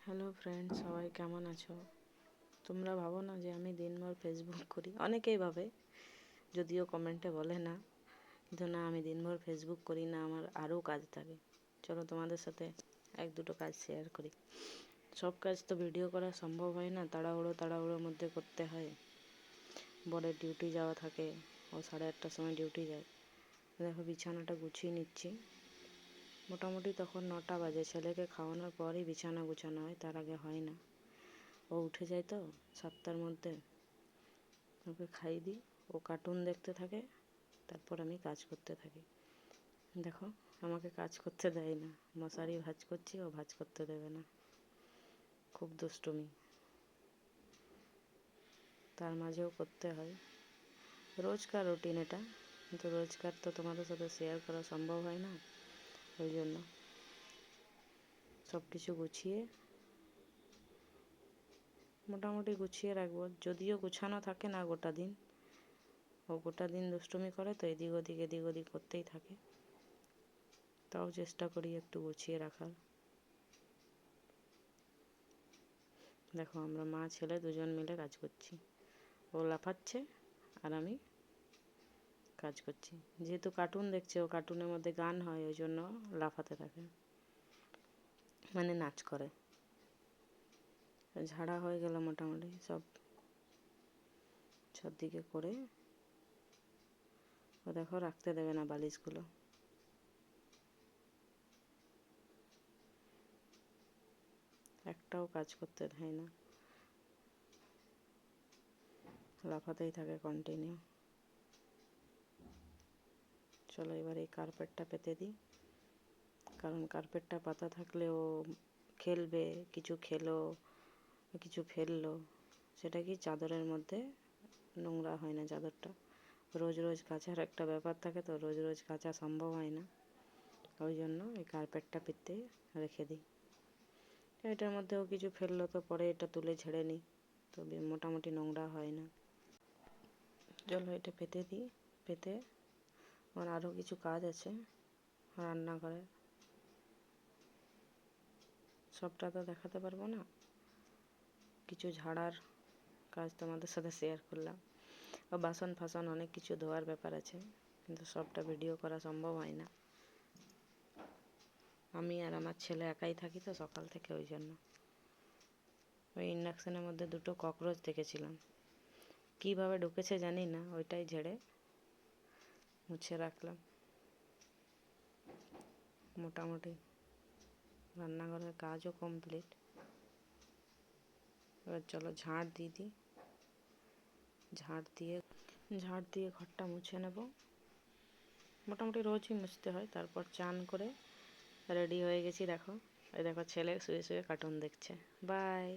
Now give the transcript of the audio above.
Hello friends, সবাই কেমন আছো? তোমরা ভাবো না যে আমি দিনভর ফেসবুক করি? অনেকেই ভাবে, যদিও কমেন্টে বলে না, কিন্তু না, আমি দিনভর ফেসবুক করি না, আমার আরও কাজ থাকে। চলো তোমাদের সাথে এক দুটো কাজ শেয়ার করি। সব কাজ তো ভিডিও করা সম্ভব হয় না, তাড়াহুড়োর মধ্যে করতে হয়। বরের ডিউটি যাওয়া থাকে, ও 8:30টার সময় ডিউটি যায়। দেখো, বিছানাটা গুছিয়ে নিচ্ছি। মোটামুটি তখন 9টা বাজে। ছেলেকে খাওয়ানোর পরই বিছানা গুছানো হয়, তার আগে হয় না। ও উঠে যায় তো 7টার মধ্যে, ওকে খাইয়ে দিই, ও কার্টুন দেখতে থাকে, তারপর আমি কাজ করতে থাকি। দেখো, আমাকে কাজ করতে দেয় না, মশারি ভাঁজ করছি, ও ভাঁজ করতে দেবে না। খুব দুষ্টুমি, তার মাঝেও করতে হয়। রোজকার রুটিন এটা, কিন্তু রোজকার তো তোমাদের সাথে শেয়ার করা সম্ভব হয় না। ওই জন্য সব কিছু গুছিয়ে মোটামুটি গুছিয়ে রাখবো। যদিও গুছানো থাকে না গোটা দিন, ও গোটা দিন দুষ্টুমি করে, তো এদিক ওদিক করতেই থাকে। তাও চেষ্টা করি একটু গুছিয়ে রাখার। দেখো, আমরা মা ছেলে দুজন মিলে কাজ করছি। ও লাফাচ্ছে আর আমি কাজ করছি। যেহেতু কার্টুন দেখছে, ও কার্টুনের মধ্যে গান হয়, ওই জন্য লাফাতে থাকে, মানে নাচ করে। ঝাড়া হয়ে গেল মোটামুটি সব দিকে করে। ও দেখো, রাখতে দেবে না বালিশগুলো। একটাও কাজ করতে দেয় না, লাফাতেই থাকে কন্টিনিউ। চলো এবার এই কার্পেটটা পেতে দিই, কারণ কার্পেটটা পাতা থাকলে ও খেলবে, কিছু খেলো, কিছু ফেললো, সেটা কি চাদরের মধ্যে নোংরা হয় না। চাদরটা রোজ রোজ কাচার একটা ব্যাপার থাকে, তো রোজ রোজ কাচা সম্ভব হয় না। ওই জন্য এই কার্পেটটা পেতে রেখে দিই। এটার মধ্যেও কিছু ফেললো তো পরে এটা তুলে ঝেড়ে নিই, তো মোটামুটি নোংরা হয় না। চলো এটা পেতে দিই। পেতে আমার আরও কিছু কাজ আছে রান্নাঘরে, সবটা তো দেখাতে পারবো না। কিছু ঝাড়ার কাজ তোমাদের সাথে শেয়ার করলাম, ও বাসন ফাসন অনেক কিছু ধোয়ার ব্যাপার আছে, কিন্তু সবটা ভিডিও করা সম্ভব হয় না। আমি আর আমার ছেলে একাই থাকি তো সকাল থেকে, ওই জন্য। ওই ইন্ডাকশানের মধ্যে দুটো ককরোচ দেখেছিলাম, কীভাবে ঢুকেছে জানি না, ওইটাই ঝেড়ে মুছে রাখলাম। মোটামুটি রান্নাঘরের কাজও কমপ্লিট। এবার চলো ঝাড় দিয়ে দিই। ঝাড় দিয়ে ঘরটা মুছে নেব। মোটামুটি রোজই মুছতে হয়। তারপর চান করে রেডি হয়ে গেছি। দেখো, এই দেখো, ছেলে শুয়ে শুয়ে কার্টুন দেখছে। বাই।